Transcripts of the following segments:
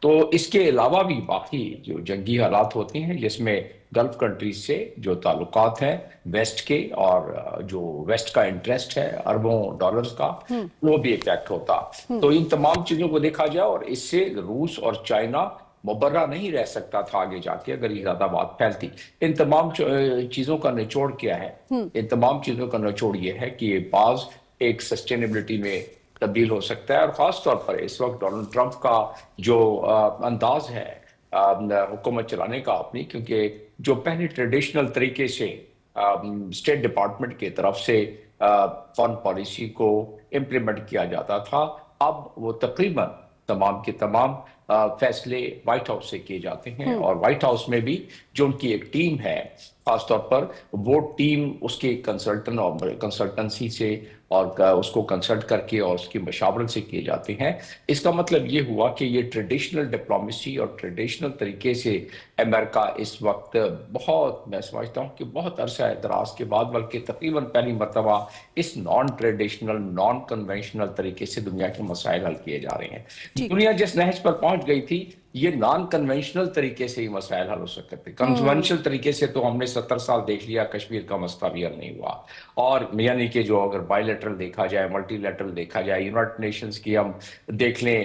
تو اس کے علاوہ بھی باقی جو جنگی حالات ہوتے ہیں جس میں گلف کنٹریز سے جو تعلقات ہیں ویسٹ کے، اور جو ویسٹ کا انٹرسٹ ہے اربوں ڈالرز کا، وہ بھی افیکٹ ہوتا. تو ان تمام چیزوں کو دیکھا جائے، اور اس سے روس اور چائنا مبرہ نہیں رہ سکتا تھا آگے جا کے اگر یہ زیادہ بات پھیلتی. ان تمام چیزوں کا نچوڑ کیا ہے؟ ان تمام چیزوں کا نچوڑ یہ ہے کہ یہ بعض ایک سسٹینیبلٹی میں تبدیل ہو سکتا ہے، اور خاص طور پر اس وقت ڈونلڈ ٹرمپ کا جو انداز ہے حکومت چلانے کا اپنی، کیونکہ جو پہلے ٹریڈیشنل طریقے سے اسٹیٹ ڈپارٹمنٹ کی طرف سے فارن پالیسی کو امپلیمنٹ کیا جاتا تھا، اب وہ تقریباً تمام کے تمام فیصلے وائٹ ہاؤس سے کیے جاتے ہیں. اور وائٹ ہاؤس میں بھی جو ان کی ایک ٹیم ہے، خاص طور پر وہ ٹیم اس کے کنسلٹنٹ اور کنسلٹنسی سے اور اس کو کنسلٹ کر کے اور اس کی مشاورت سے کیے جاتے ہیں. اس کا مطلب یہ ہوا کہ یہ ٹریڈیشنل ڈپلومیسی اور ٹریڈیشنل طریقے سے امریکہ اس وقت بہت، میں سمجھتا ہوں کہ بہت عرصہ دراز کے بعد، بلکہ تقریباً پہلی مرتبہ اس نان ٹریڈیشنل نان کنونشنل طریقے سے دنیا کے مسائل حل کیے جا رہے ہیں. دنیا جس نہج پر پہنچ گئی تھی، یہ نان کنونشنل طریقے سے ہی مسائل حل ہو سکتے تھے. کنونشنل طریقے سے تو ہم نے 70 سال دیکھ لیا، کشمیر کا مسئلہ بھی حل نہیں ہوا. اور یعنی کہ جو اگر بائی لیٹرل دیکھا جائے، ملٹی لیٹرل دیکھا جائے، یونائٹڈ نیشنز کی ہم دیکھ لیں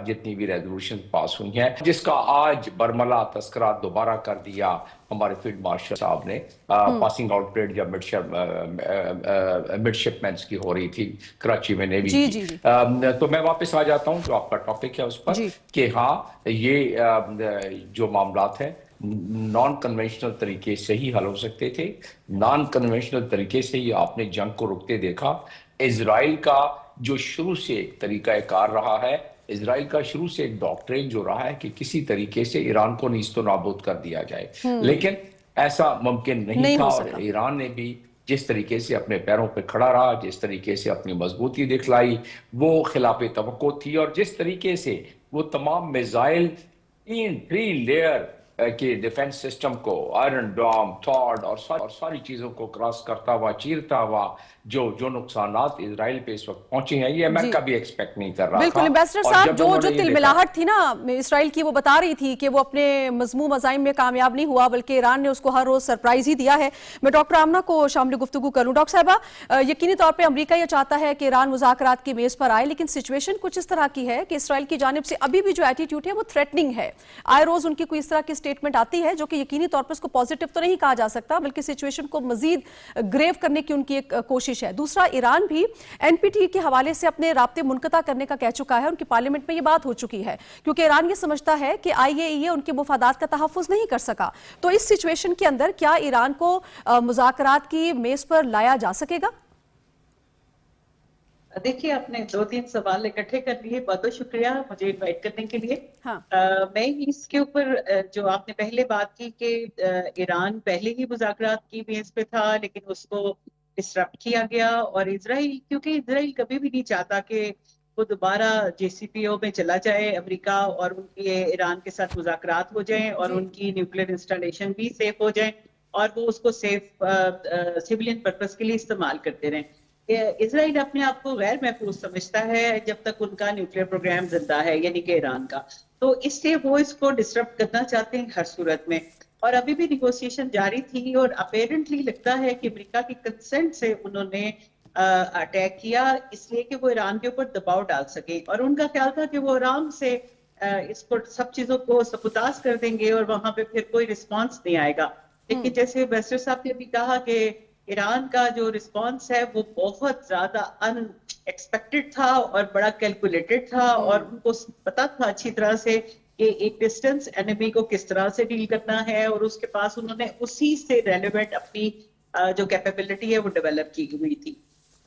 جتنی بھی ریزولوشن پاس ہوئی ہیں، جس کا آج برملا تذکرہ دوبارہ کر دیا ہمارے فیلڈ مارشل صاحب نے، پاسنگ آؤٹ پریڈ جب مڈ شپمنٹس کی ہو رہی تھی کراچی میں نیوی کی. تو میں واپس آ جاتا ہوں جو آپ کا ٹاپک ہے اس پر، کہ ہاں یہ جو معاملات ہیں نان کنونشنل طریقے سے ہی حل ہو سکتے تھے. نان کنونشنل طریقے سے ہی آپ نے جنگ کو رکتے دیکھا. اسرائیل کا جو شروع سے ایک طریقہ کار رہا ہے، اسرائیل کا شروع سے ایک ڈاکٹرین جو رہا ہے کہ کسی طریقے سے ایران کو نیست و نابود کر دیا جائے، لیکن ایسا ممکن نہیں تھا. اور ایران نے بھی جس طریقے سے اپنے پیروں پہ کھڑا رہا، جس طریقے سے اپنی مضبوطی دکھلائی، وہ خلاف توقع تھی. اور جس طریقے سے وہ تمام میزائل 3 لیئر کے ڈیفنس سسٹم کو، آئرن ڈوم، تھارڈ اور ساری چیزوں کو کراس کرتا ہوا، چیرتا ہوا جو نقصانات اسرائیل پہ اس وقت پہنچے ہیں، یہ امریکہ بھی ایکسپیکٹ نہیں کر رہا تھا. بالکل امبیسڈر صاحب، جو تلملاہٹ تھی نا اسرائیل کی، وہ بتا رہی تھی کہ وہ اپنے مذموم عزائم میں کامیاب نہیں ہوا، بلکہ ایران نے اس کو ہر روز سرپرائز ہی دیا ہے. میں ڈاکٹر آمنہ کو شامل گفتگو کروں. ڈاکٹر صاحبہ، یقینی طور پہ امریکہ یہ چاہتا ہے کہ ایران مذاکرات کی میز پر آئے، لیکن سچویشن کچھ اس طرح کی ہے کہ اسرائیل کی جانب سے ابھی بھی جو ایٹیٹیوڈ ہے وہ تھریٹننگ ہے. آئے روز ان کی کوئی اس طرح کی اسٹیٹمنٹ آتی ہے جو کہ یقینی طور پر اس کو پازیٹیو تو نہیں کہا جا سکتا، بلکہ سچویشن کو مزید گریو کرنے کی ان کی ایک کوشش ہے. دوسرا، ایران بھی این پی ٹی کے حوالے سے اپنے رابطے منقطع کرنے کا کہہ چکا ہے. ان کی پارلیمنٹ میں یہ بات ہو چکی ہے، کیونکہ ایران یہ سمجھتا ہے کہ آئی اے ای اے ان کے مفادات کا تحفظ نہیں کر سکا. تو اس سچویشن کے اندر کیا ایران کو مذاکرات کی میز پر لایا جا سکے گا؟ دیکھیے، آپ نے 2-3 سوال اکٹھے کر لیے. بہت بہت شکریہ مجھے انوائٹ کرنے کے لیے. میں اس کے اوپر جو آپ نے پہلے بات کی کہ ایران پہلے ہی مذاکرات کی میز پہ تھا، لیکن اس کو ڈسٹرپٹ کیا گیا. اور اسرائیل، کیونکہ اسرائیل کبھی بھی نہیں چاہتا کہ وہ دوبارہ جے سی پی او میں چلا جائے امریکہ، اور ان کی ایران کے ساتھ مذاکرات ہو جائیں اور ان کی نیوکلیر انسٹالیشن بھی سیف ہو جائیں اور وہ اس کو سیف سیولین پرپس کے لیے استعمال کرتے رہیں. اسرائیل اپنے آپ کو غیر محفوظ سمجھتا ہے جب تک ان کا نیوکلیر پروگرام زندہ ہے، یعنی کہ ایران کا. تو اس لیے وہ اس کو ڈسٹرپٹ کرنا چاہتے ہیں ہر صورت میں. اور ابھی بھی نیگوسیشن جاری تھی، اور اپیرنٹلی لگتا ہے کہ امریکہ کی کنسنٹ سے انہوں نے اٹیک کیا، اس لیے کہ وہ ایران کے اوپر دباؤ ڈال سکیں. اور ان کا خیال تھا کہ وہ آرام سے اس کو سب چیزوں کو سبوتاژ کر دیں گے اور وہاں پہ پھر کوئی رسپانس نہیں آئے گا. لیکن جیسے بیسٹر صاحب نے بھی کہا کہ ایران کا جو رسپانس ہے وہ بہت زیادہ ان ایکسپیکٹڈ تھا اور بڑا کیلکولیٹڈ تھا، اور ان کو پتا تھا اچھی طرح سے کہ ایک ڈسٹنس اینیمی کو کس طرح سے ڈیل کرنا ہے، اور اس کے پاس انہوں نے اسی سے ریلیونٹ اپنی جو کیپیبلٹی ہے وہ ڈیولپ کی ہوئی تھی.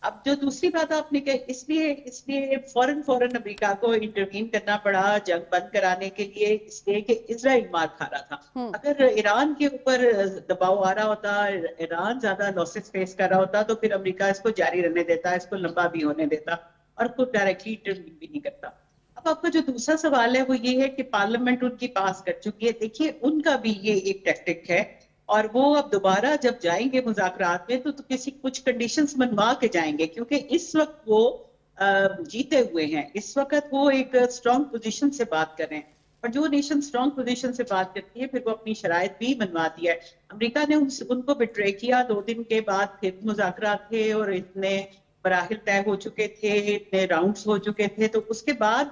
اب جو دوسری بات آپ نے کہی، اس لیے فوراً امریکہ کو انٹروین کرنا پڑا جنگ بند کرانے کے لیے، اس لیے کہ اسرائیل مار کھا رہا تھا. اگر ایران کے اوپر دباؤ آ رہا ہوتا، ایران زیادہ لاسز فیس کر رہا ہوتا، تو پھر امریکہ اس کو جاری رہنے دیتا، اس کو لمبا بھی ہونے دیتا اور خود ڈائریکٹلی انٹروین بھی نہیں کرتا. اب آپ کا جو دوسرا سوال ہے وہ یہ ہے کہ پارلیمنٹ ان کی پاس کر چکی ہے. دیکھیے، ان کا بھی یہ ایک ٹیکٹک ہے، اور وہ اب دوبارہ جب جائیں گے مذاکرات میں تو کچھ کنڈیشنز منوا کے جائیں گے، کیونکہ اس وقت وہ جیتے ہوئے ہیں. اس وقت وہ ایک اسٹرانگ پوزیشن سے بات کر رہے ہیں. اور جو نیشن اسٹرانگ پوزیشن سے بات کرتی ہے پھر وہ اپنی شرائط بھی منواتی ہے. امریکہ نے ان کو بٹرے کیا. 2 دن کے بعد پھر مذاکرات تھے اور اتنے مراحل طے ہو چکے تھے, اتنے راؤنڈز ہو چکے تھے, تو اس کے بعد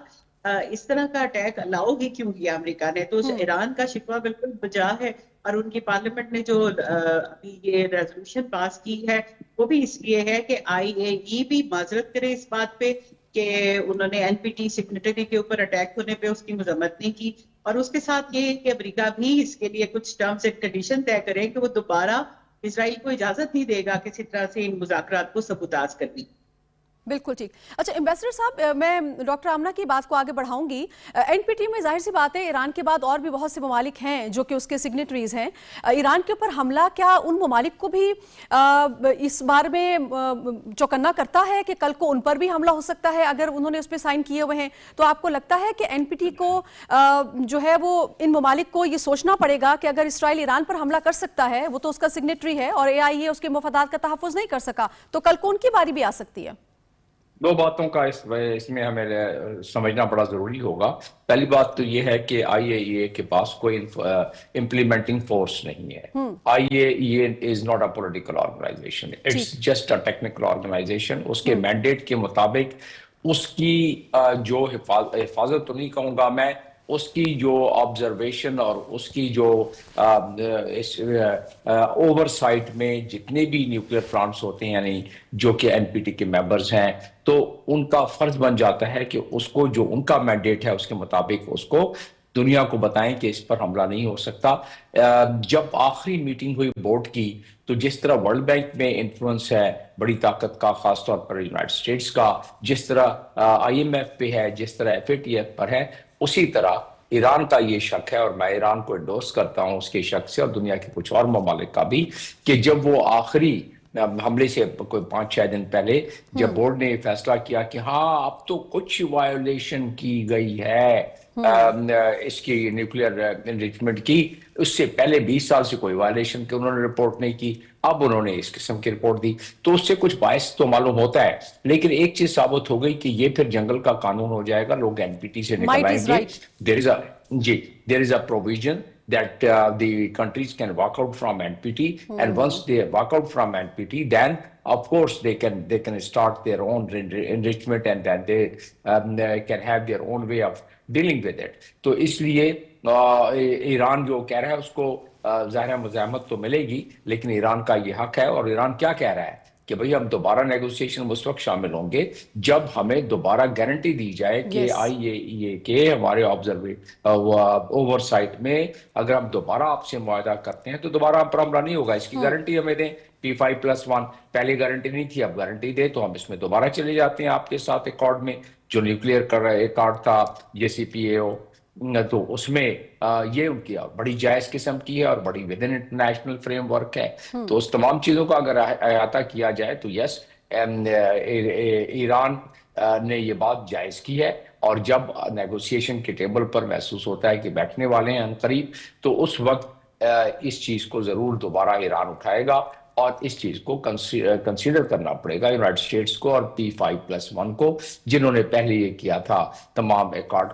اس طرح کا اٹیک الاؤ ہی کیوں کیا امریکہ نے؟ تو ایران کا شکوہ بالکل بجا ہے, اور ان کی پارلیمنٹ نے جو ابھی یہ ریزولوشن پاس کی ہے وہ بھی اس لیے ہے کہ آئی اے ای بھی معذرت کرے اس بات پہ کہ انہوں نے این پی ٹی سگنیٹری کے اوپر اٹیک ہونے پہ اس کی مذمت نہیں کی, اور اس کے ساتھ یہ کہ امریکہ بھی اس کے لیے کچھ ٹرمز اینڈ کنڈیشن طے کرے کہ وہ دوبارہ اسرائیل کو اجازت نہیں دے گا کسی طرح سے ان مذاکرات کو سبوتاژ کرنے. بالکل ٹھیک. اچھا ایمبیسڈر صاحب, میں ڈاکٹر آمنہ کی بات کو آگے بڑھاؤں گی. این پی ٹی میں ظاہر سی بات ہے ایران کے بعد اور بھی بہت سے ممالک ہیں جو کہ اس کے سگنیٹریز ہیں. ایران کے اوپر حملہ کیا ان ممالک کو بھی اس بارے میں چوکنا کرتا ہے کہ کل کو ان پر بھی حملہ ہو سکتا ہے اگر انہوں نے اس پہ سائن کیے ہوئے ہیں؟ تو آپ کو لگتا ہے کہ این پی ٹی کو جو ہے وہ ان ممالک کو یہ سوچنا پڑے گا کہ اگر اسرائیل ایران پر حملہ کر سکتا ہے, وہ تو اس کا سگنیٹری ہے, اور اے آئی اے اس کے مفادات کا تحفظ نہیں کر سکا, تو کل کو ان کی باری بھی آ سکتی ہے. 2 باتوں کا اس میں ہمیں سمجھنا بڑا ضروری ہوگا. پہلی بات تو یہ ہے کہ آئی اے ای اے کے پاس کوئی امپلیمنٹنگ فورس نہیں ہے. I A E A is not a political organization, it's just a technical organization. اس کے مینڈیٹ کے مطابق اس کی جو حفاظت تو نہیں کہوں گا میں, اس کی جو آبزرویشن اور اس کی جو اوور سائٹ میں جتنے بھی نیوکلیر پلانٹس ہوتے ہیں یعنی جو کہ این پی ٹی کے ممبرز ہیں, تو ان کا فرض بن جاتا ہے کہ اس کو جو ان کا مینڈیٹ ہے اس کے مطابق اس کو دنیا کو بتائیں کہ اس پر حملہ نہیں ہو سکتا. جب آخری میٹنگ ہوئی بورڈ کی تو جس طرح ورلڈ بینک میں انفلوئنس ہے بڑی طاقت کا, خاص طور پر یونائٹڈ اسٹیٹس کا, جس طرح آئی ایم ایف پہ ہے, جس طرح ایف اے ٹی ایف پر ہے, اسی طرح ایران کا یہ شک ہے, اور میں ایران کو انڈورس کرتا ہوں اس کے شک سے, اور دنیا کے کچھ اور ممالک کا بھی, کہ جب وہ آخری حملے سے کوئی 5-6 دن پہلے جب بورڈ نے فیصلہ کیا کہ ہاں اب تو کچھ وائیولیشن کی گئی ہے اس کی نیوکلیئر انریچمنٹ کی, اس سے پہلے 20 سال سے کوئی وائیولیشن کی انہوں نے رپورٹ نہیں کی, اب انہوں نے اس قسم کی رپورٹ دی, تو اس سے کچھ باعث تو معلوم ہوتا ہے. لیکن ایک چیز ثابت ہو گئی کہ یہ پھر جنگل کا قانون ہو جائے گا, لوگ این پی ٹی سے نکل آئیں گے. there is a provision that the countries can walk out from NPT, and once they walk out from NPT, then of course they can start their own enrichment, and then they can have their own way of dealing with it. تو اس لیے ایران جو کہہ رہا ہے اس کو ظاہر مزاحمت تو ملے گی, لیکن ایران کا یہ حق ہے. اور ایران کیا کہہ رہا ہے کہ بھئی ہم دوبارہ نیگوسیشن اس وقت شامل ہوں گے جب ہمیں دوبارہ گارنٹی دی جائے کہ آئی اے ای اے کے ہمارے اوور سائٹ میں اگر ہم دوبارہ آپ سے معاہدہ کرتے ہیں تو دوبارہ آپ پر حملہ نہیں ہوگا. اس کی گارنٹی ہمیں دیں. P5+1 پہلے گارنٹی نہیں تھی, اب گارنٹی دے تو ہم اس میں دوبارہ چلے جاتے ہیں آپ کے ساتھ ایکارڈ میں, جو نیوکلیئر کر رہا ہے ایکارڈ تھا جے سی پی اے او. تو اس میں یہ ان کی بڑی جائز قسم کی ہے اور بڑی with in international frame work ہے. تو اس تمام چیزوں کا اگر احاطہ کیا جائے تو یس, ایران نے یہ بات جائز کی ہے, اور جب نیگوسیشن کے ٹیبل پر محسوس ہوتا ہے کہ بیٹھنے والے ہیں عنقریب, تو اس وقت اس چیز کو ضرور دوبارہ ایران اٹھائے گا, اور اس چیز کو کنسیڈر کرنا پڑے گا یونائٹڈ اسٹیٹس کو اور P5+1 کو, جنہوں نے پہلے یہ کیا تھا تمام ایکارڈ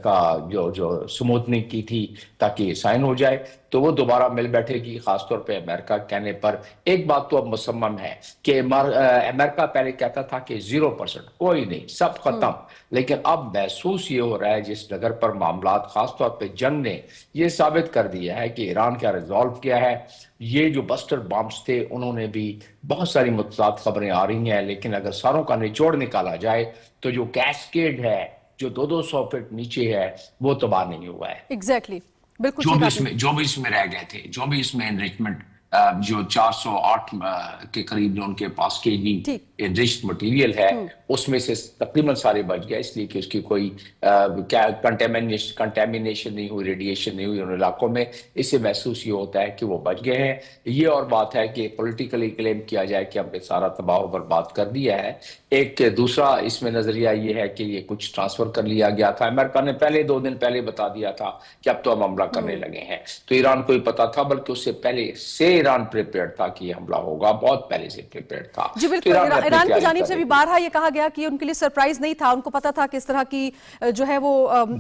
کا جو سموتھنگ کی تھی تاکہ یہ سائن ہو جائے. تو وہ دوبارہ مل بیٹھے گی, خاص طور پہ امریکہ کہنے پر. ایک بات تو اب مصمم ہے کہ امریکہ پہلے کہتا تھا کہ 0% کوئی نہیں, سب ختم, لیکن اب محسوس یہ ہو رہا ہے جس ڈگر پر معاملات خاص طور پہ جنگ نے یہ ثابت کر دیا ہے کہ ایران کا ریزالو کیا ہے. یہ جو بسٹر بامز تھے انہوں نے بھی بہت ساری متضاد خبریں آ رہی ہیں, لیکن اگر ساروں کا نچوڑ نکالا جائے تو جو کیسکیڈ ہے جو 200 فٹ نیچے ہے وہ تباہ نہیں ہوا ہے. ایگزیکٹلی, بالکل جو بھی اس میں رہ گئے تھے, جو بھی اس میں انریچمنٹ جو 408 کے قریب جو ان کے پاس کے جی انریچڈ مٹیریل ہے اس میں سے تقریباً سارے بچ گئے, اس لیے کہ اس کی کوئی کنٹیمینیشن نہیں ہوئی, ریڈیشن نہیں ہوئی ان علاقوں میں. اس سے محسوس یہ ہوتا ہے کہ وہ بچ گئے ہیں. یہ اور بات ہے کہ پولیٹیکلی کلیم کیا جائے کہ ہم نے سارا تباہ و برباد کر دیا ہے. ایک دوسرا اس میں نظریہ یہ ہے کہ یہ کچھ ٹرانسفر کر لیا گیا تھا. امریکہ نے پہلے 2 دن پہلے بتا دیا تھا کہ اب تو ہم حملہ کرنے لگے ہیں, تو ایران کو ہی پتا تھا, بلکہ اس سے پہلے سے ایران پریپیئرڈ تھا کہ یہ حملہ ہوگا, بہت پہلے سے پریپیئرڈ تھا. جی بالکل, ایران کی جانب سے بھی بارہا یہ کہا گیا کہ ان کے لیے سرپرائز نہیں تھا, ان کو پتا تھا کہ اس طرح کی جو ہے وہ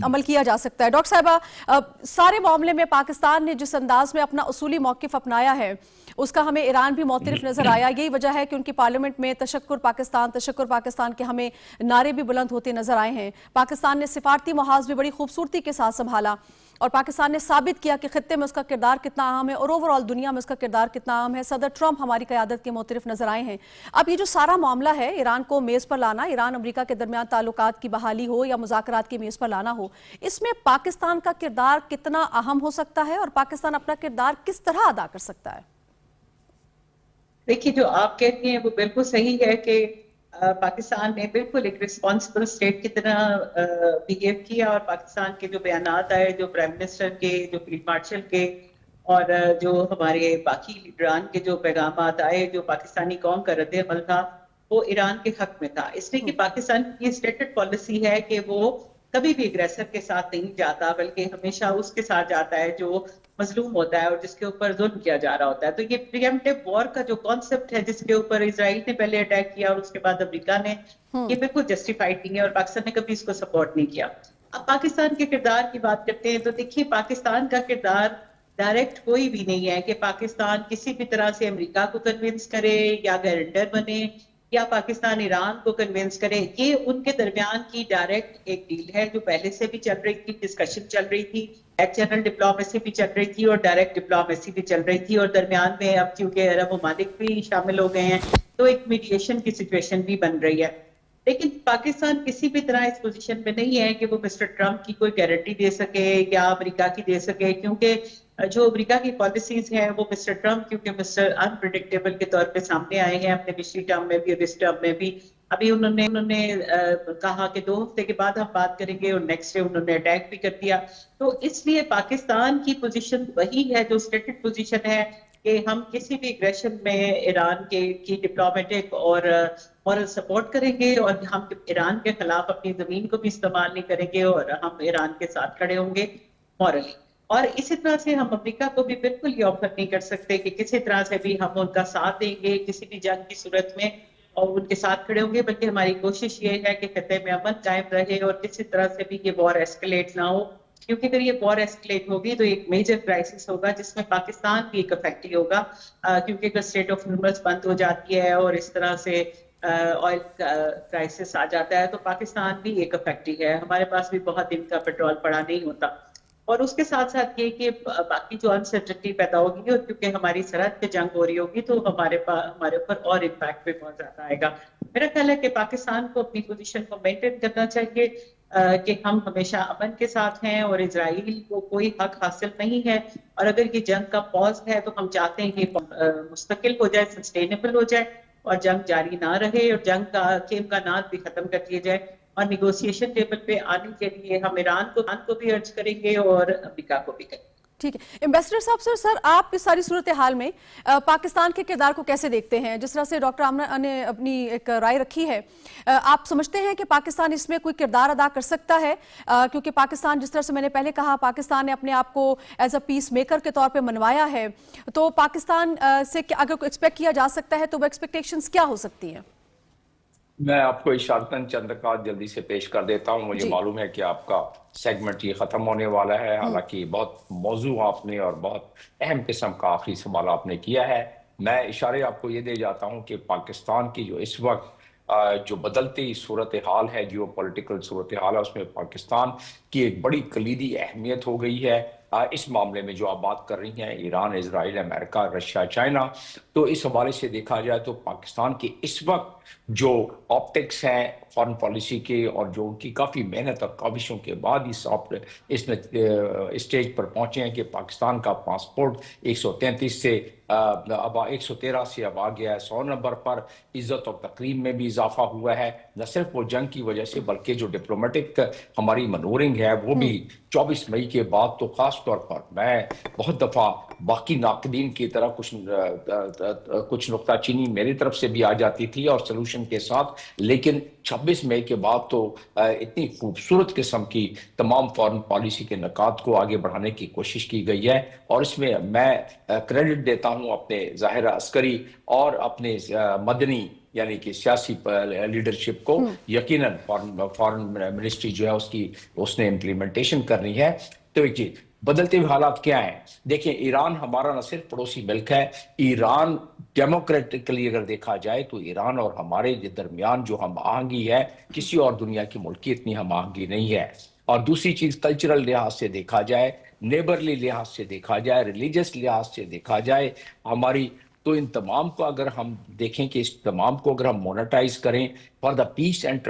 عمل کیا جا سکتا ہے. ڈاکٹر صاحبہ, سارے معاملے میں پاکستان نے جس انداز میں اپنا اصولی موقف اپنایا ہے اس کا ہمیں ایران بھی معترف نظر آیا. یہی وجہ ہے کہ ان کی پارلیمنٹ میں تشکر پاکستان کے ہمیں نعرے بھی بلند ہوتے نظر آئے ہیں. پاکستان نے سفارتی محاذ بھی بڑی خوبصورتی کے ساتھ سنبھالا اور پاکستان نے ثابت کیا کہ خطے میں اس کا کردار کتنا اہم ہے اور اوورآل دنیا میں اس کا کردار کتنا اہم ہے. صدر ٹرمپ ہماری قیادت کے معترف نظر آئے ہیں. اب یہ جو سارا معاملہ ہے ایران کو میز پر لانا, ایران امریکہ کے درمیان تعلقات کی بحالی ہو یا مذاکرات کی میز پر لانا ہو, اس میں پاکستان کا کردار کتنا اہم ہو سکتا ہے اور پاکستان اپنا کردار کس طرح ادا کر سکتا ہے؟ دیکھیے, جو آپ کہتے ہیں وہ بالکل صحیح ہے کہ پاکستان نے بالکل ایک ریسپانسبل اسٹیٹ کی طرح بہیو کیا, اور پاکستان کے جو بیانات آئے, جو پرائم منسٹر کے, جو فیلڈ مارشل کے اور جو ہمارے باقی لیڈران کے جو پیغامات آئے, جو پاکستانی قوم کا رد عمل تھا وہ ایران کے حق میں تھا. اس لیے کہ پاکستان کی اسٹیٹڈ پالیسی ہے کہ وہ کبھی بھی اگریسر کے ساتھ نہیں جاتا, بلکہ ہمیشہ اس کے ساتھ جاتا ہے جو مظلوم ہوتا ہے اور جس کے اوپر ظلم کیا جا رہا ہوتا ہے. تو یہ پریمپٹیو وار کا جو کانسیپٹ ہے, جس کے اوپر اسرائیل نے پہلے اٹیک کیا اور اس کے بعد امریکہ نے, یہ بالکل جسٹیفائڈ نہیں ہے اور پاکستان نے کبھی اس کو سپورٹ نہیں کیا. اب پاکستان کے کردار کی بات کرتے ہیں تو دیکھیے, پاکستان کا کردار ڈائریکٹ کوئی بھی نہیں ہے کہ پاکستان کسی بھی طرح سے امریکہ کو کنونس کرے یا گارنٹر بنے یا پاکستان ایران کو کنونس کرے. یہ ان کے درمیان کی ڈائریکٹ ایک ڈیل ہے جو پہلے سے بھی چل رہی تھی, ڈسکشن چل رہی تھی, ایکسٹرنل ڈپلومیسی بھی چل رہی تھی اور ڈائریکٹ ڈپلومیسی بھی چل رہی تھی, اور درمیان میں اب کیونکہ عرب ممالک بھی شامل ہو گئے ہیں تو ایک میڈیشن کی سچویشن بھی بن رہی ہے. لیکن پاکستان کسی بھی طرح اس پوزیشن میں نہیں ہے کہ وہ مسٹر ٹرمپ کی کوئی گارنٹی دے سکے یا امریکہ کی دے سکے, کیونکہ جو امریکہ کی پالیسیز ہیں وہ مسٹر ٹرمپ کیونکہ مسٹر انپریڈکٹیبل کے طور پہ سامنے آئے ہیں اپنے پچھلی ٹرم میں بھی اور اس ٹرم میں بھی. ابھی انہوں نے کہا کہ 2 ہفتے کے بعد ہم بات کریں گے اور نیکسٹ ڈے انہوں نے اٹیک بھی کر دیا. تو اس لیے پاکستان کی پوزیشن وہی ہے جو اسٹیٹڈ پوزیشن ہے کہ ہم کسی بھی اگریشن میں ایران کی ڈپلومیٹک اور مورل سپورٹ کریں گے, اور ہم ایران کے خلاف اپنی زمین کو بھی استعمال نہیں کریں گے, اور ہم ایران کے ساتھ کھڑے ہوں گے مورلی. اور اسی طرح سے ہم امریکہ کو بھی بالکل یہ آفر نہیں کر سکتے کہ کسی طرح سے بھی ہم ان کا ساتھ دیں گے کسی بھی جنگ کی صورت میں اور ان کے ساتھ کھڑے ہوں گے, بلکہ ہماری کوشش یہ ہے کہ خطے میں امن قائم رہے اور کسی طرح سے بھی یہ وار ایسکلیٹ نہ ہو, کیونکہ اگر یہ وار ایسکلیٹ ہوگی تو ایک میجر کرائسس ہوگا جس میں پاکستان بھی ایک افیکٹ ہوگا, کیونکہ اگر اسٹیٹ آف ہارمز بند ہو جاتی ہے اور اس طرح سے آئل کرائسس آ جاتا ہے تو پاکستان بھی ایک افیکٹ ہے. ہمارے پاس بھی بہت دن کا پیٹرول پڑا نہیں ہوتا, اور اس کے ساتھ ساتھ یہ کہ باقی جو انسرٹنٹی پیدا ہوگی اور کیونکہ ہماری سرحد پہ جنگ ہو رہی ہوگی تو ہمارے اوپر اور امپیکٹ بھی بہت زیادہ آئے گا. میرا خیال ہے کہ پاکستان کو اپنی پوزیشن کو مینٹین کرنا چاہیے کہ ہم ہمیشہ امن کے ساتھ ہیں اور اسرائیل کو کوئی حق حاصل نہیں ہے, اور اگر یہ جنگ کا پاز ہے تو ہم چاہتے ہیں کہ مستقل ہو جائے, سسٹینیبل ہو جائے اور جنگ جاری نہ رہے اور جنگ کے امکانات بھی ختم کر دیے جائے, اور نیگوسیشن ٹیبل پہ آنے کے لیے ہم ایران کو بھی ارج کریں گے اور امریکہ کو بھی کریں گے. ٹھیک ہے ایمبیسڈر صاحب. سر آپ اس ساری صورتحال میں پاکستان کے کردار کو کیسے دیکھتے ہیں؟ جس طرح سے ڈاکٹر آمنہ نے اپنی ایک رائے رکھی ہے, آپ سمجھتے ہیں کہ پاکستان اس میں کوئی کردار ادا کر سکتا ہے؟ کیونکہ پاکستان جس طرح سے میں نے پہلے کہا پاکستان نے اپنے آپ کو ایز اے پیس میکر کے طور پہ منوایا ہے, تو پاکستان سے اگر کوئی ایکسپیکٹ کیا جا سکتا ہے تو وہ ایکسپیکٹیشنز کیا ہو سکتی ہیں؟ میں آپ کو اشارتاً چند نکات جلدی سے پیش کر دیتا ہوں. مجھے معلوم ہے کہ آپ کا سیگمنٹ یہ ختم ہونے والا ہے, حالانکہ بہت موضوع آپ نے اور بہت اہم قسم کا آخری سوال آپ نے کیا ہے. میں اشارے آپ کو یہ دے جاتا ہوں کہ پاکستان کی جو اس وقت جو بدلتی صورتحال ہے, جیو پولیٹیکل صورتحال ہے, اس میں پاکستان کی ایک بڑی کلیدی اہمیت ہو گئی ہے. اس معاملے میں جو آپ بات کر رہی ہیں ایران, اسرائیل, امریکہ, رشیا, چائنا, تو اس حوالے سے دیکھا جائے تو پاکستان کے اس وقت جو آپٹکس ہیں فارن پالیسی کے اور جو ان کی کافی محنت اور کاوشوں کے بعد اس اسٹیج پر پہنچے ہیں کہ پاکستان کا پاسپورٹ 133 سے اب 113 سے اب آ گیا ہے 100 نمبر پر. عزت اور تقریم میں بھی اضافہ ہوا ہے, نہ صرف وہ جنگ کی وجہ سے بلکہ جو ڈپلومیٹک ہماری منورنگ ہے وہ بھی 24 مئی کے بعد تو خاص طور پر میں بہت دفعہ باقی ناقدین کی طرح کچھ نکتہ چینی میری طرف سے بھی آ جاتی تھی اور سلوشن کے ساتھ، لیکن 26 مئی کے بعد تو اتنی خوبصورت قسم کی تمام فارن پالیسی کے نکات کو آگے بڑھانے کی کوشش کی گئی ہے، اور اس میں میں کریڈٹ دیتا ہوں اپنے ظاہر عسکری اور اپنے مدنی یعنی کہ سیاسی لیڈرشپ کو. یقیناً فارن منسٹری جو ہے اس نے امپلیمنٹیشن کرنی ہے. تو بدلتے ہوئے حالات کیا ہیں؟ دیکھیں، ایران ہمارا نہ صرف پڑوسی ملک ہے، ایران ڈیموکریٹکلی اگر دیکھا جائے تو ایران اور ہمارے درمیان جو ہم آہنگی ہے کسی اور دنیا کی ملک کی اتنی ہم آہنگی نہیں ہے. اور دوسری چیز کلچرل لحاظ سے دیکھا جائے، نیبرلی لحاظ سے دیکھا جائے، ریلیجس لحاظ سے دیکھا جائے ہماری، تو ان تمام کو اگر ہم دیکھیں کہ اس تمام کو اگر ہم مونیٹائز کریں فار دا پیس اینڈ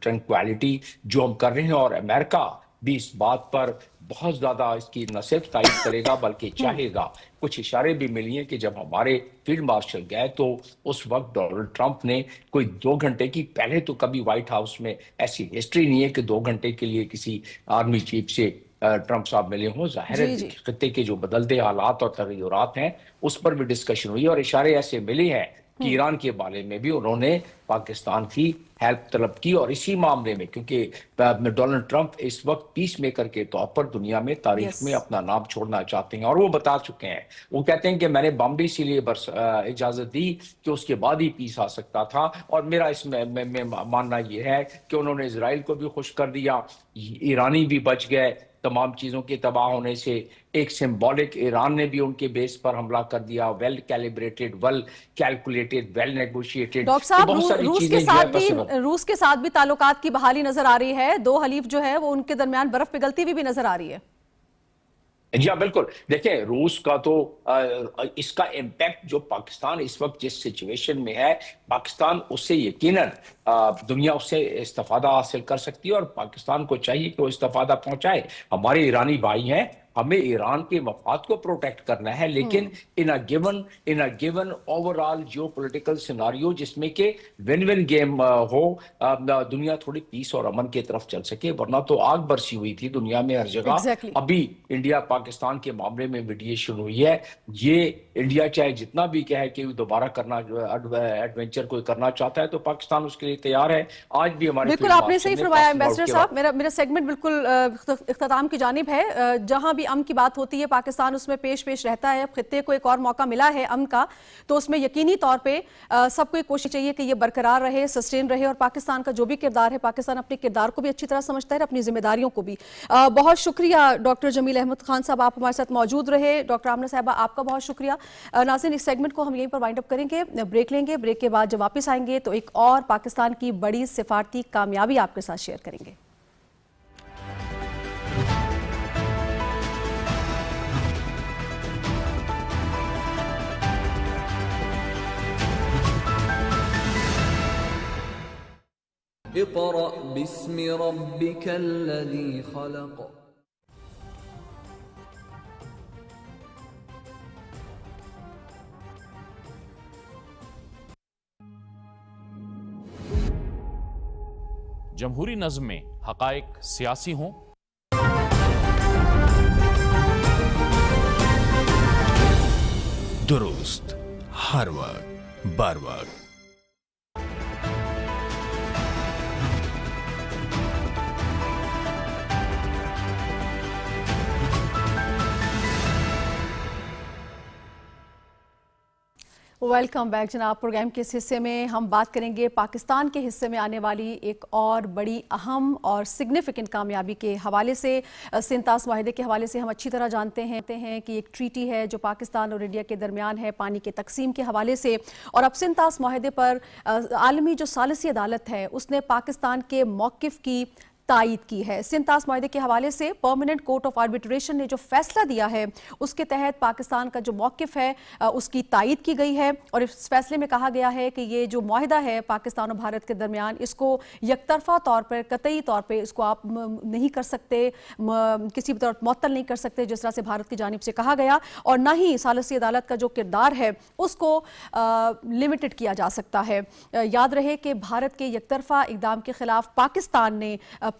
ٹرنکویلٹی جو ہم کر رہے ہیں، اور امریکہ بھی اس بات پر بہت زیادہ اس کی نہ صرف تائید کرے گا بلکہ چاہے گا. کچھ اشارے بھی ملی ہیں کہ جب ہمارے فیلڈ مارشل گئے تو اس وقت ڈونلڈ ٹرمپ نے کوئی 2 گھنٹے کی، پہلے تو کبھی وائٹ ہاؤس میں ایسی ہسٹری نہیں ہے کہ 2 گھنٹے کے لیے کسی آرمی چیف سے ٹرمپ صاحب ملے ہوں. ظاہر ہے خطے کے جو بدلتے حالات اور تغیرات ہیں اس پر بھی ڈسکشن ہوئی، اور اشارے ایسے ملے ہیں کہ ایران کے بارے میں بھی انہوں نے پاکستان کی ہیلپ طلب کی. اور اسی معاملے میں کیونکہ ڈونلڈ ٹرمپ اس وقت پیس میکر کے طور پر دنیا میں تاریخ میں اپنا نام چھوڑنا چاہتے ہیں، اور وہ بتا چکے ہیں. وہ کہتے ہیں کہ میں نے بم بھی اسی لیے اجازت دی کہ اس کے بعد ہی پیس آ سکتا تھا. اور میرا اس میں ماننا یہ ہے کہ انہوں نے اسرائیل کو بھی خوش کر دیا، ایرانی بھی بچ گئے تمام چیزوں کے تباہ ہونے سے. ایک سمبولک ایران نے بھی ان کے بیس پر حملہ کر دیا، well calibrated, well calculated, well negotiated. Doctor صاحب، روس کے ساتھ بھی تعلقات کی بحالی نظر آ رہی ہے، 2 حلیف جو ہے وہ ان کے درمیان برف پگھلتی ہوئی بھی نظر آ رہی ہے. جی ہاں بالکل. دیکھیں، روس کا تو اس کا امپیکٹ جو پاکستان اس وقت جس سچویشن میں ہے، پاکستان اس سے یقیناً دنیا اس سے استفادہ حاصل کر سکتی ہے، اور پاکستان کو چاہیے کہ وہ استفادہ پہنچائے. ہمارے ایرانی بھائی ہیں، ہمیں ایران کے مفاد کو پروٹیکٹ کرنا ہے، لیکن in a given overall geopolitical scenario جس میں کہ ون ون گیم ہو، دنیا تھوڑی پیس اور امن کی طرف چل سکے. ورنہ تو آگ برسی ہوئی تھی دنیا میں ہر جگہ. ابھی انڈیا پاکستان کے معاملے میں میڈیشن ہوئی ہے. یہ انڈیا چاہے جتنا بھی کہے کہ دوبارہ کرنا ایڈونچر کوئی کرنا چاہتا ہے تو پاکستان اس کے لیے تیار ہے. آج بھی ہمارے بالکل آپ نے صحیح فرمایا ایمبیسڈر صاحب. میرا سیگمنٹ بالکل اختتام کی جانب ہے. جہاں بھی امن کی بات ہوتی ہے پاکستان اس میں پیش رہتا ہے. اب خطے کو ایک اور موقع ملا ہے امن کا، تو اس میں یقینی طور پہ سب کو کوشش چاہیے کہ یہ برقرار رہے، سسٹین رہے، اور پاکستان کا جو بھی کردار ہے، پاکستان اپنے کردار کو بھی اچھی طرح سمجھتا ہے، اپنی ذمہ داریوں کو بھی. بہت شکریہ ڈاکٹر جمیل احمد خان صاحب، آپ ہمارے ساتھ موجود رہے. ڈاکٹر آمنہ صاحبہ، آپ کا بہت شکریہ. ناظرین، اس سیگمنٹ کو ہم یہیں پر وائنڈ اپ کریں گے، بریک لیں گے. بریک کے بعد جب واپس آئیں گے تو ایک اور پاکستان کی بڑی سفارتی کامیابی آپ کے ساتھ شیئر کریں گے. اقرأ باسم ربك الذي خلق. جمہوری نظم میں حقائق سیاسی ہوں، درست ہر وقت بر وقت. ویلکم بیک جناب. پروگرام کے اس حصے میں ہم بات کریں گے پاکستان کے حصے میں آنے والی ایک اور بڑی اہم اور سگنیفیکنٹ کامیابی کے حوالے سے. سنتاس معاہدے کے حوالے سے ہم اچھی طرح جانتے ہیں کہ ایک ٹریٹی ہے جو پاکستان اور انڈیا کے درمیان ہے پانی کے تقسیم کے حوالے سے. اور اب سنتاس معاہدے پر عالمی جو ثالثی عدالت ہے اس نے پاکستان کے موقف کی تائید کی ہے. سنتاس معاہدے کے حوالے سے پرماننٹ کورٹ آف آربیٹریشن نے جو فیصلہ دیا ہے اس کے تحت پاکستان کا جو موقف ہے اس کی تائید کی گئی ہے. اور اس فیصلے میں کہا گیا ہے کہ یہ جو معاہدہ ہے پاکستان اور بھارت کے درمیان، اس کو یک طرفہ طور پر، قطعی طور پہ اس کو آپ نہیں کر سکتے، کسی بھی طور معطل نہیں کر سکتے جس طرح سے بھارت کی جانب سے کہا گیا. اور نہ ہی ثالثی عدالت کا جو کردار ہے اس کو لمیٹڈ کیا جا سکتا ہے. یاد رہے کہ بھارت کے یک طرفہ اقدام کے خلاف پاکستان نے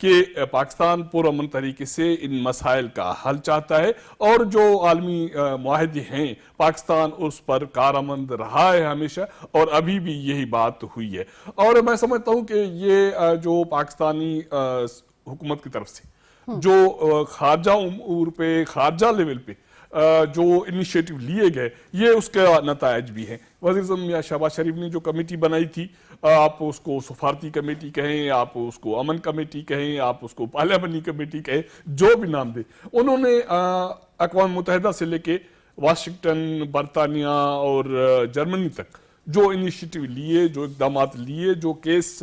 کہ پاکستان پرامن طریقے سے ان مسائل کا حل چاہتا ہے اور جو عالمی معاہدے ہیں پاکستان اس پر کارآمد رہا ہے ہمیشہ اور ابھی بھی یہی بات ہوئی ہے. اور میں سمجھتا ہوں کہ یہ جو پاکستانی حکومت کی طرف سے جو خارجہ امور پہ خارجہ لیول پہ جو انیشیٹو لیے گئے یہ اس کا نتائج بھی ہیں. وزیر اعظم شہباز شریف نے جو کمیٹی بنائی تھی, آپ اس کو سفارتی کمیٹی کہیں, آپ اس کو امن کمیٹی کہیں, آپ اس کو پارلیمانی کمیٹی کہیں, جو بھی نام دیں, انہوں نے اقوام متحدہ سے لے کے واشنگٹن, برطانیہ اور جرمنی تک جو انیشیٹو لیے, جو اقدامات لیے, جو کیس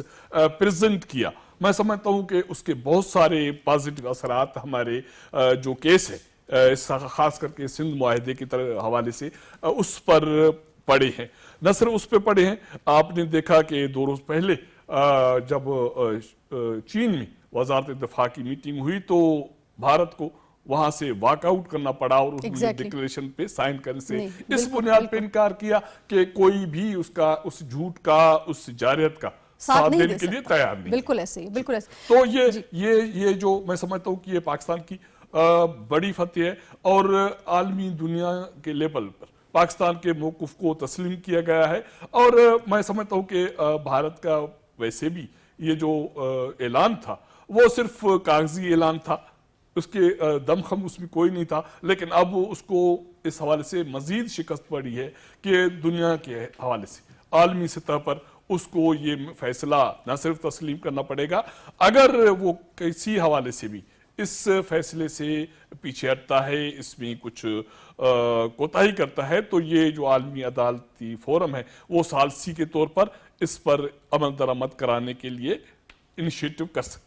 پریزنٹ کیا, میں سمجھتا ہوں کہ اس کے بہت سارے پازیٹیو اثرات ہمارے جو کیس ہے خاص کر کے سندھ معاہدے کے حوالے سے اس پر پڑے ہیں. نہ صرف اس پہ پڑے ہیں, آپ نے دیکھا کہ 2 روز پہلے جب چین میں وزارت دفاع کی میٹنگ ہوئی تو بھارت کو وہاں سے واک آؤٹ کرنا پڑا اور اس ڈکلیریشن پہ سائن کرنے سے اس بنیاد پہ انکار کیا کہ کوئی بھی اس جھوٹ کا, اس جارحیت کا ساتھ دینے کے لیے تیار نہیں. بالکل ایسے, بالکل ایسے. تو یہ جو میں سمجھتا ہوں کہ یہ پاکستان کی بڑی فتح ہے اور عالمی دنیا کے لیول پر پاکستان کے موقف کو تسلیم کیا گیا ہے. اور میں سمجھتا ہوں کہ بھارت کا ویسے بھی یہ جو اعلان تھا وہ صرف کاغذی اعلان تھا, اس کے دم خم اس میں کوئی نہیں تھا, لیکن اب اس کو اس حوالے سے مزید شکست پڑی ہے کہ دنیا کے حوالے سے عالمی سطح پر اس کو یہ فیصلہ نہ صرف تسلیم کرنا پڑے گا, اگر وہ کسی حوالے سے بھی اس فیصلے سے پیچھے ہٹتا ہے, اس میں کچھ کوتاہی کرتا ہے, تو یہ جو عالمی عدالتی فورم ہے وہ ثالثی کے طور پر اس پر عمل درآمد کرانے کے لیے انیشیٹو کر سکتے ہیں.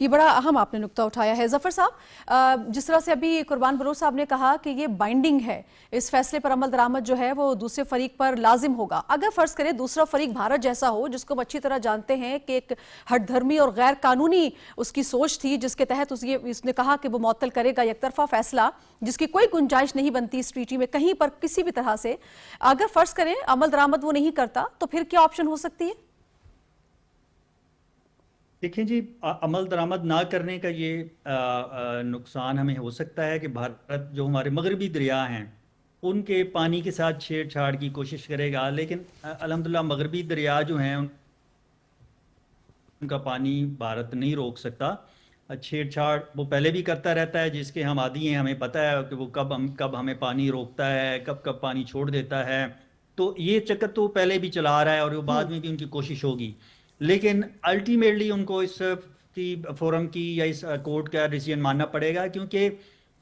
یہ بڑا اہم آپ نے نقطہ اٹھایا ہے ظفر صاحب. جس طرح سے ابھی قربان بلوچ صاحب نے کہا کہ یہ بائنڈنگ ہے, اس فیصلے پر عمل درآمد جو ہے وہ دوسرے فریق پر لازم ہوگا. اگر فرض کریں دوسرا فریق بھارت جیسا ہو, جس کو ہم اچھی طرح جانتے ہیں کہ ایک ہٹ دھرمی اور غیر قانونی اس کی سوچ تھی, جس کے تحت اس نے کہا کہ وہ معطل کرے گا یک طرفہ فیصلہ, جس کی کوئی گنجائش نہیں بنتی اس ٹریٹی میں کہیں پر کسی بھی طرح سے, اگر فرض کریں عمل درآمد وہ نہیں کرتا تو پھر کیا آپشن ہو سکتی ہے؟ دیکھیں جی, عمل درآمد نہ کرنے کا یہ نقصان ہمیں ہو سکتا ہے کہ بھارت جو ہمارے مغربی دریا ہیں ان کے پانی کے ساتھ چھیڑ چھاڑ کی کوشش کرے گا, لیکن الحمدللہ مغربی دریا جو ہیں ان کا پانی بھارت نہیں روک سکتا. چھیڑ چھاڑ وہ پہلے بھی کرتا رہتا ہے, جس کے ہم عادی ہیں, ہمیں پتہ ہے کہ وہ کب ہمیں پانی روکتا ہے, کب پانی چھوڑ دیتا ہے. تو یہ چکر تو پہلے بھی چلا رہا ہے اور وہ بعد میں بھی ان کی کوشش ہوگی, لیکن الٹیمیٹلی ان کو اس کی فورم کی یا اس کورٹ کا ڈیسیژن ماننا پڑے گا, کیونکہ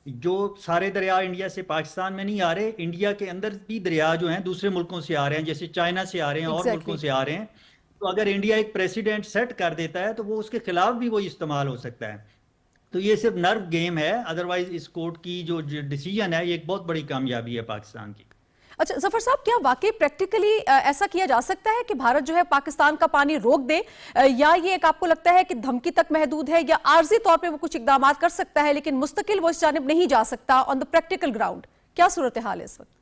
جو سارے دریا انڈیا سے پاکستان میں نہیں آ رہے, انڈیا کے اندر بھی دریا جو ہیں دوسرے ملکوں سے آ رہے ہیں, جیسے چائنا سے آ رہے ہیں اور ملکوں سے آ رہے ہیں. تو اگر انڈیا ایک پریسیڈنٹ سیٹ کر دیتا ہے تو وہ اس کے خلاف بھی وہی استعمال ہو سکتا ہے. تو یہ صرف نرو گیم ہے, ادروائز اس کورٹ کی جو ڈیسیژن ہے یہ ایک بہت بڑی کامیابی ہے پاکستان کی. اچھا ظفر صاحب, کیا واقعی پریکٹیکلی ایسا کیا جا سکتا ہے کہ بھارت جو ہے پاکستان کا پانی روک دے, یا یہ ایک آپ کو لگتا ہے کہ دھمکی تک محدود ہے, یا عارضی طور پہ وہ کچھ اقدامات کر سکتا ہے لیکن مستقل وہ اس جانب نہیں جا سکتا آن دا پریکٹیکل گراؤنڈ؟ کیا صورتحال ہے اس وقت؟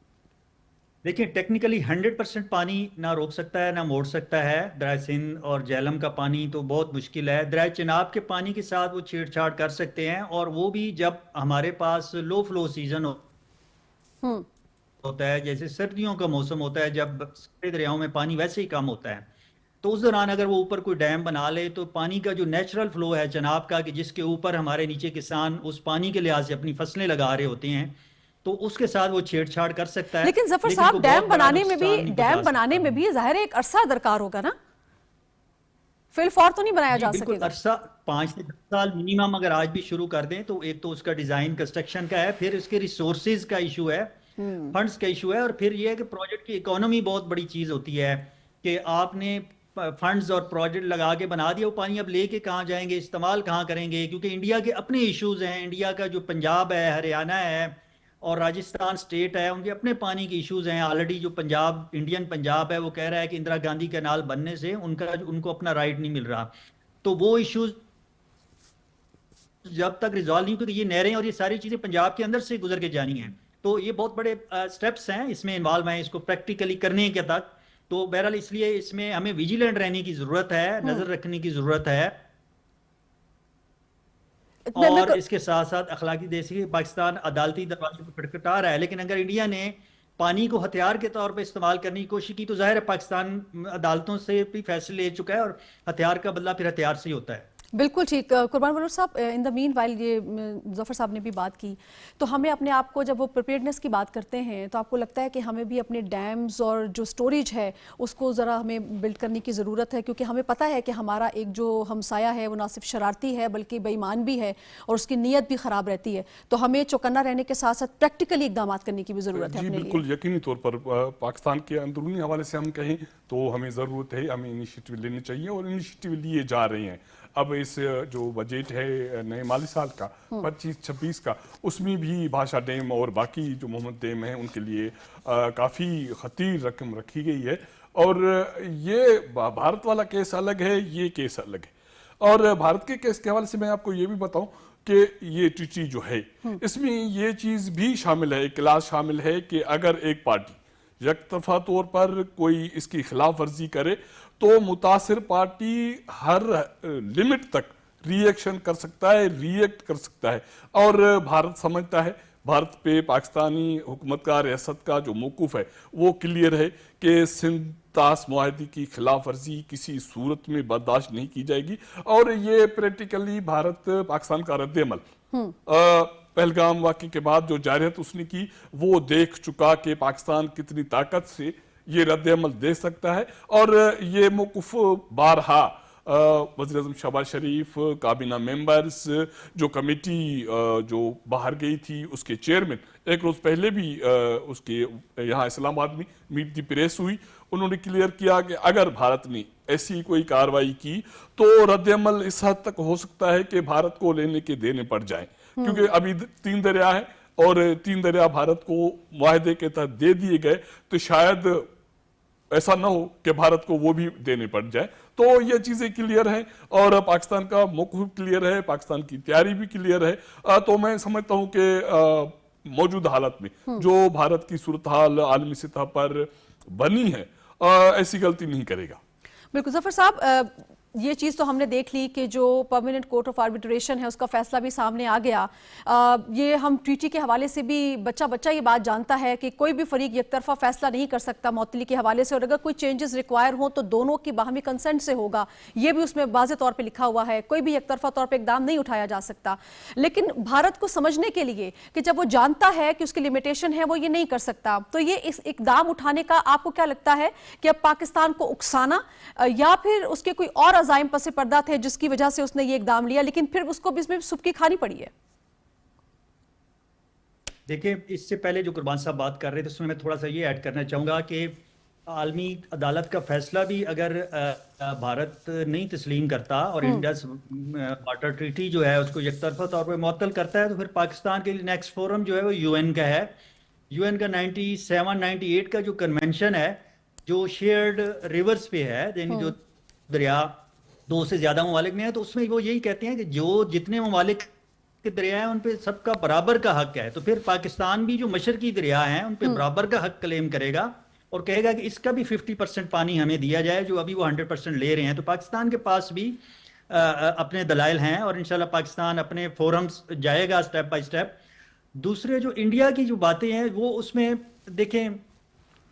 دیکھیں ٹیکنیکلی 100% پانی نہ روک سکتا ہے نہ موڑ سکتا ہے. دریا سندھ اور جہلم کا پانی تو بہت مشکل ہے. دریا چناب کے پانی کے ساتھ وہ چھیڑ چھاڑ کر سکتے ہیں, اور وہ بھی جب ہمارے پاس لو فلو سیزن ہوتا ہے, جیسے سردیوں کا موسم ہوتا ہے جب سارے دریاؤں میں پانی ویسے ہی کم ہوتا ہے, تو اس دوران اگر وہ اوپر کوئی ڈیم بنا لے تو پانی کا جو نیچرل فلو ہے چناب کا, کہ جس کے اوپر ہمارے نیچے کسان اس پانی کے لحاظ سے اپنی فصلیں لگا رہے ہوتے ہیں, تو اس کے ساتھ وہ چھیڑ چھاڑ کر سکتا ہے. لیکن ظفر صاحب ڈیم بنانے میں بھی ظاہر ایک عرصہ درکار ہوگا نا, فی الفور تو نہیں بنایا جا سکے گا. عرصہ 5 سے 10 سال منیمم اگر آج بھی شروع کر دیں تو ایک تو اس کا ڈیزائن کنسٹرکشن کا ہے, پھر اس کے ریسورسز کا ایشو ہے, فنڈز کا ایشو ہے, اور پھر یہ ہے کہ پروجیکٹ کی اکانومی بہت بڑی چیز ہوتی ہے کہ آپ نے فنڈز اور پروجیکٹ لگا کے بنا دیا, وہ پانی اب لے کے کہاں جائیں گے, استعمال کہاں کریں گے, کیونکہ انڈیا کے اپنے ایشوز ہیں. انڈیا کا جو پنجاب ہے, ہریانہ ہے اور راجستھان سٹیٹ ہے, ان کے اپنے پانی کے ایشوز ہیں. آلریڈی جو پنجاب, انڈین پنجاب ہے, وہ کہہ رہا ہے کہ اندرا گاندھی کینال بننے سے ان کو اپنا رائٹ نہیں مل رہا. تو وہ ایشوز جب تک ریزالو نہیں, کیونکہ یہ نہریں اور یہ ساری چیزیں پنجاب کے اندر سے گزر کے جانی ہیں, تو یہ بہت بڑے سٹیپس ہیں اس میں انوالو ہیں اس کو پریکٹیکلی کرنے کے تک. تو بہرحال اس لیے اس میں ہمیں ویجیلنٹ رہنے کی ضرورت ہے, نظر رکھنے کی ضرورت ہے. اور اس کے ساتھ ساتھ اخلاقی دیسی پاکستان عدالتی دروازے پہ کھٹکھٹا رہا ہے، لیکن اگر انڈیا نے پانی کو ہتھیار کے طور پہ استعمال کرنے کی کوشش کی تو ظاہر ہے پاکستان عدالتوں سے بھی فیصلے لے چکا ہے، اور ہتھیار کا بدلہ پھر ہتھیار سے ہی ہوتا ہے۔ بالکل ٹھیک قربان بلوچ صاحب، ان دا مین وائل یہ ظفر صاحب نے بھی بات کی، تو ہمیں اپنے آپ کو جب وہ پریپیئرڈنس کی بات کرتے ہیں تو آپ کو لگتا ہے کہ ہمیں بھی اپنے ڈیمز اور جو سٹوریج ہے اس کو ذرا ہمیں بلڈ کرنے کی ضرورت ہے، کیونکہ ہمیں پتہ ہے کہ ہمارا ایک جو ہمسایہ ہے وہ نہ صرف شرارتی ہے بلکہ بے ایمان بھی ہے اور اس کی نیت بھی خراب رہتی ہے، تو ہمیں چوکنا رہنے کے ساتھ ساتھ پریکٹیکلی اقدامات کرنے کی بھی ضرورت ہے جی اپنے بالکل، یقینی طور پر پاکستان کے اندرونی حوالے سے ہم کہیں تو ہمیں ضرورت ہے، ہمیں انیشیٹو لینے چاہیے اور انیشیٹو لیے جا رہے ہیں۔ اب اس جو بجٹ ہے نئے مالی سال کا 25-26 کا، اس میں بھی بھاشا ڈیم اور باقی جو محمد ڈیم ہیں ان کے لیے کافی خطیر رقم رکھی گئی ہے، اور یہ بھارت والا کیس الگ ہے، یہ کیس الگ ہے۔ اور بھارت کے کیس کے حوالے سے میں آپ کو یہ بھی بتاؤں کہ یہ ٹی جو ہے اس میں یہ چیز بھی شامل ہے، ایک کلاس شامل ہے کہ اگر ایک پارٹی یک طرفہ طور پر کوئی اس کی خلاف ورزی کرے تو متاثر پارٹی ہر لمٹ تک ری ایکشن کر سکتا ہے، ری ایکٹ کر سکتا ہے، اور بھارت سمجھتا ہے، بھارت پہ پاکستانی حکومت کا، ریاست کا جو موقف ہے وہ کلیئر ہے کہ سندھ طاس معاہدے کی خلاف ورزی کسی صورت میں برداشت نہیں کی جائے گی، اور یہ پریکٹیکلی بھارت پاکستان کا رد عمل پہلگام واقعے کے بعد جو جارحیت اس نے کی وہ دیکھ چکا کہ پاکستان کتنی طاقت سے یہ رد عمل دے سکتا ہے، اور یہ موقف بارہا وزیر اعظم شہباز شریف، کابینہ ممبرز، جو کمیٹی جو باہر گئی تھی اس کے چیئرمین، ایک روز پہلے بھی اس کے یہاں اسلام آباد میں میٹ دی پریس ہوئی، انہوں نے کلیئر کیا کہ اگر بھارت نے ایسی کوئی کارروائی کی تو رد عمل اس حد تک ہو سکتا ہے کہ بھارت کو لینے کے دینے پڑ جائیں، کیونکہ ابھی 3 دریا ہیں اور 3 دریا بھارت کو معاہدے کے تحت دے دیے گئے، تو شاید ایسا نہ ہو کہ بھارت کو وہ بھی دینے پڑ جائے۔ تو یہ چیزیں کلیئر ہیں اور پاکستان کا موقف کلیئر ہے، پاکستان کی تیاری بھی کلیئر ہے، تو میں سمجھتا ہوں کہ موجودہ حالت میں جو بھارت کی صورتحال عالمی سطح پر بنی ہے ایسی غلطی نہیں کرے گا۔ بالکل ظفر صاحب، یہ چیز تو ہم نے دیکھ لی کہ جو پرماننٹ کورٹ آف آربیٹریشن ہے اس کا فیصلہ بھی سامنے آ گیا، یہ ہم ٹریٹی کے حوالے سے بھی بچہ یہ بات جانتا ہے کہ کوئی بھی فریق یک طرفہ فیصلہ نہیں کر سکتا معطلی کے حوالے سے، اور اگر کوئی چینجز ریکوائر ہوں تو دونوں کی باہمی کنسنٹ سے ہوگا، یہ بھی اس میں واضح طور پہ لکھا ہوا ہے، کوئی بھی یک طرفہ طور پہ اقدام نہیں اٹھایا جا سکتا۔ لیکن بھارت کو سمجھنے کے لیے کہ جب وہ جانتا ہے کہ اس کی لمیٹیشن ہے وہ یہ نہیں کر سکتا، تو یہ اس اقدام اٹھانے کا آپ کو کیا لگتا ہے کہ اب پاکستان کو اکسانا یا پھر اس کے کوئی اور عزائم پس پردہ تھے جس کی وجہ سے اس نے یہ اقدام لیا لیکن پھر اس کو بھی اس میں سبکی کھانی پڑی ہے؟ دیکھیں، اس سے پہلے جو قربان صاحب بات کر رہے تھے اس میں تھوڑا سا یہ ایڈ کرنا چاہوں گا کہ عالمی عدالت کا فیصلہ بھی اگر بھارت نہیں تسلیم کرتا اور انڈس واٹر ٹریٹی جو ہے اس کو یک طرفہ طور پہ معطل کرتا ہے، تو پھر پاکستان کے لیے نیکسٹ فورم جو ہے وہ یو این کا ہے۔ یو این کا 97-98 کا جو کنونشن ہے جو شیئرڈ ریورز پہ ہے، یعنی جو دریا 2 سے زیادہ ممالک میں ہیں، تو اس میں وہ یہی کہتے ہیں کہ جو جتنے ممالک کے دریا ہیں ان پہ سب کا برابر کا حق ہے، تو پھر پاکستان بھی جو مشرقی دریا ہیں ان پہ برابر کا حق کلیم کرے گا اور کہے گا کہ اس کا بھی 50% پانی ہمیں دیا جائے جو ابھی وہ 100% لے رہے ہیں۔ تو پاکستان کے پاس بھی اپنے دلائل ہیں اور انشاءاللہ پاکستان اپنے فورمز جائے گا سٹیپ بائی سٹیپ۔ دوسرے جو انڈیا کی جو باتیں ہیں وہ اس میں دیکھیں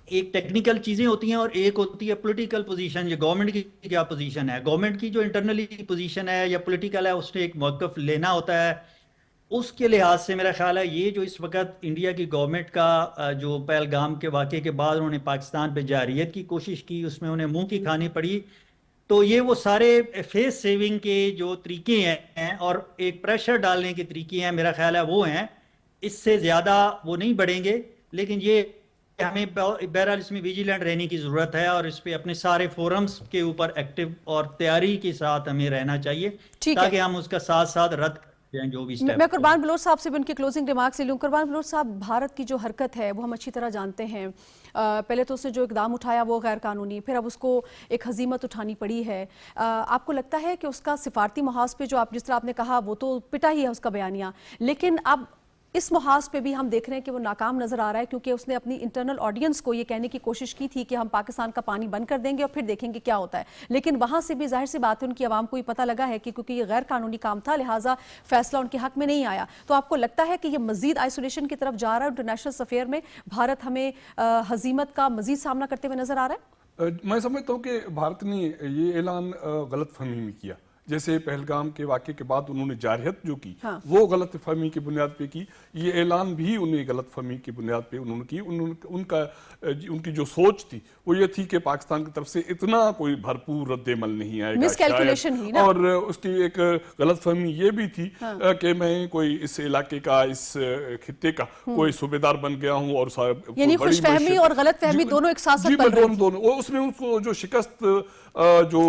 ایک ٹیکنیکل چیزیں ہوتی ہیں اور ایک ہوتی ہے پولیٹیکل پوزیشن، یہ گورنمنٹ کی کیا پوزیشن ہے۔ گورنمنٹ کی جو انٹرنلی پوزیشن ہے یا پولیٹیکل ہے اس نے ایک موقف لینا ہوتا ہے، اس کے لحاظ سے میرا خیال ہے یہ جو اس وقت انڈیا کی گورنمنٹ کا جو پہلگام کے واقعے کے بعد انہوں نے پاکستان پہ جارحیت کی کوشش کی، اس میں انہیں منہ کی کھانی پڑی، تو یہ وہ سارے فیس سیونگ کے جو طریقے ہیں اور ایک پریشر ڈالنے کے طریقے ہیں، میرا خیال ہے وہ ہیں، اس سے زیادہ وہ نہیں بڑھیں گے۔ لیکن یہ ہمیں بہرحال اس میں ویجیلنٹ رہنے کی ضرورت ہے اور اس پہ اپنے سارے فورمز کے اوپر ایکٹیو اور تیاری کے ساتھ ہمیں رہنا چاہیے تاکہ ہم اس کا ساتھ ساتھ رد کریں جو بھی سٹیپ۔ میں قربان بلوچ صاحب سے بھی ان کے کلوزنگ ریمارکس لوں۔ قربان بلوچ صاحب، بھارت کی جو حرکت ہے وہ ہم اچھی طرح جانتے ہیں، پہلے تو اس نے جو اقدام اٹھایا وہ غیر قانونی، پھر اب اس کو ایک ہزیمت اٹھانی پڑی ہے۔ آپ کو لگتا ہے کہ اس کا سفارتی محاذ پہ جو آپ جس طرح آپ نے کہا وہ تو پٹا ہی ہے اس کا بیانیہ، لیکن اب اس محاذ پہ بھی ہم دیکھ رہے ہیں کہ وہ ناکام نظر آ رہا ہے، کیونکہ اس نے اپنی انٹرنل آڈینس کو یہ کہنے کی کوشش کی تھی کہ ہم پاکستان کا پانی بند کر دیں گے اور پھر دیکھیں گے کیا ہوتا ہے، لیکن وہاں سے بھی ظاہر سی بات ہے ان کی عوام کو یہ پتہ لگا ہے کہ کیونکہ یہ غیر قانونی کام تھا لہٰذا فیصلہ ان کے حق میں نہیں آیا. تو آپ کو لگتا ہے کہ یہ مزید آئسولیشن کی طرف جا رہا ہے انٹرنیشنل افیئر میں، بھارت ہمیں ہزیمت کا مزید سامنا کرتے ہوئے نظر آ رہا ہے؟ میں سمجھتا ہوں کہ بھارت نے یہ اعلان غلط فہمی میں کیا. جیسے پہلگام کے واقعے کے بعد انہوں نے جارحیت جو کی وہ غلط فہمی کی بنیاد پہ کی، یہ اعلان بھی انہیں غلط فہمی کی بنیاد پہ انہوں نے کی. ان کی جو سوچ تھی وہ یہ تھی کہ پاکستان کی طرف سے اتنا کوئی بھرپور رد عمل نہیں آئے گا شاید، اور اس کی ایک غلط فہمی یہ بھی تھی کہ میں کوئی اس علاقے کا، اس خطے کا کوئی صوبے دار بن گیا ہوں، اور یعنی خوش فہمی اور غلط فہمی دونوں ایک ساتھ پل رہی تھی. دونوں اس میں ان کو جو شکست جو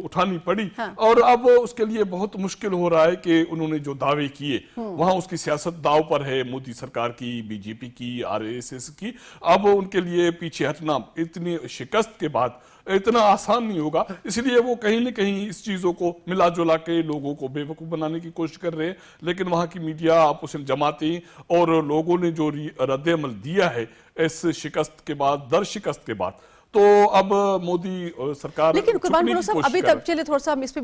اٹھانی پڑی، اور اب اس کے لیے بہت مشکل ہو رہا ہے کہ انہوں نے جو دعوے کیے وہاں اس کی سیاست داؤ پر ہے، مودی سرکار کی، بی جے پی کی، RSS کی. اب ان کے لیے پیچھے ہٹنا اتنی شکست کے بعد اتنا آسان نہیں ہوگا، اس لیے وہ کہیں نہ کہیں اس چیزوں کو ملا جلا کے لوگوں کو بے وقوف بنانے کی کوشش کر رہے ہیں. لیکن وہاں کی میڈیا، اپوزیشن جماعتیں اور لوگوں نے جو رد عمل دیا ہے اس شکست کے بعد، در شکست کے بعد، تو اب مودی سرکار لیکن قربان بلو صاحب ابھی تک چلے تھوڑا سا ہم اس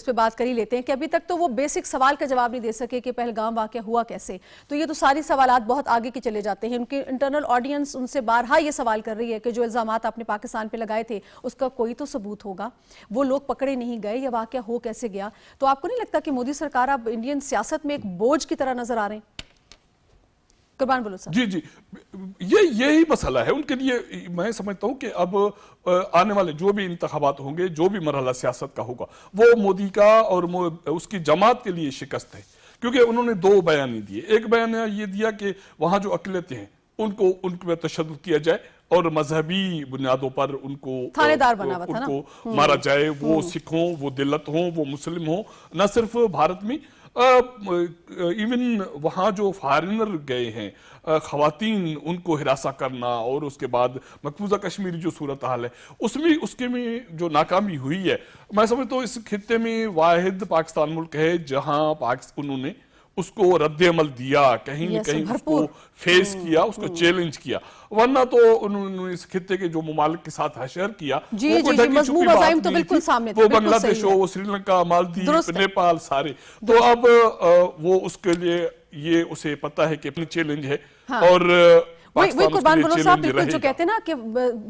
پہ بات کر ہی لیتے ہیں کہ ابھی تک تو وہ بیسک سوال کا جواب نہیں دے سکے کہ پہلگام واقعہ ہوا کیسے. تو یہ تو ساری سوالات بہت آگے کے چلے جاتے ہیں. ان کی انٹرنل آڈینس ان سے بارہا یہ سوال کر رہی ہے کہ جو الزامات آپ نے پاکستان پہ لگائے تھے اس کا کوئی تو ثبوت ہوگا، وہ لوگ پکڑے نہیں گئے، یہ واقعہ ہو کیسے گیا. تو آپ کو نہیں لگتا کہ مودی سرکار اب انڈین سیاست میں ایک بوجھ کی طرح نظر آ رہے ہیں؟ قربان بلو صاحب جی یہی مسئلہ ہے ان کے لیے. میں سمجھتا ہوں کہ اب آنے والے جو بھی انتخابات ہوں گے، جو بھی مرحلہ سیاست کا ہوگا، وہ مودی کا اور اس کی جماعت کے لیے شکست ہے، کیونکہ انہوں نے دو بیان دیے. ایک بیان یہ دیا کہ وہاں جو اقلیتیں ہیں ان پہ تشدد کیا جائے اور مذہبی بنیادوں پر ان کو مارا جائے، وہ سکھ ہوں، وہ دلت ہوں، وہ مسلم ہوں. نہ صرف بھارت میں، ایون وہاں جو فارنر گئے ہیں خواتین، ان کو ہراساں کرنا، اور اس کے بعد مقبوضہ کشمیری جو صورتحال ہے اس کے میں جو ناکامی ہوئی ہے. میں سمجھتا ہوں اس خطے میں واحد پاکستان ملک ہے جہاں انہوں نے اس کو رد عمل دیا، کہیں نہ کہیں اس کو فیس کیا، اس کو چیلنج کیا. ورنہ تو انہوں نے اس خطے کے جو ممالک کے ساتھ حشر کیا وہ مضمون عزائم تو بالکل سامنے تھے، وہ بنگلہ دیش ہو، وہ سری لنکا، مالدیپ، نیپال، سارے. تو اب وہ اس کے لیے یہ اسے پتہ ہے کہ اپنی چیلنج ہے، اور وہی قربان بلو صاحب بالکل جو کہتے ہیں نا کہ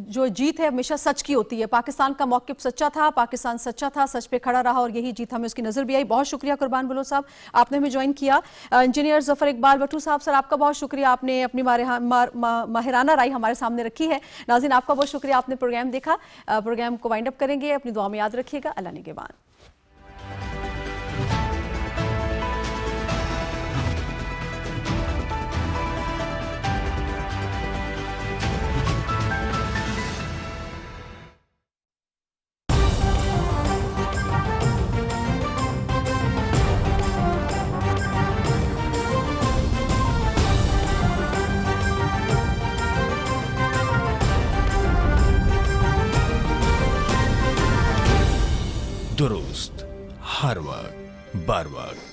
جو جیت ہے ہمیشہ سچ کی ہوتی ہے. پاکستان کا موقف سچا تھا، پاکستان سچا تھا، سچ پہ کھڑا رہا، اور یہی جیت ہمیں اس کی نظر بھی آئی. بہت شکریہ قربان بلو صاحب، آپ نے ہمیں جوائن کیا. انجینئر ظفر اقبال بٹو صاحب، سر آپ کا بہت شکریہ، آپ نے اپنی ماہرانہ رائے ہمارے سامنے رکھی ہے. ناظرین آپ کا بہت شکریہ، آپ نے پروگرام دیکھا. پروگرام کو وائنڈ اپ کریں گے، اپنی دعا میں یاد رکھیے گا. اللہ نگہبان. درست، ہر وقت، بر وقت.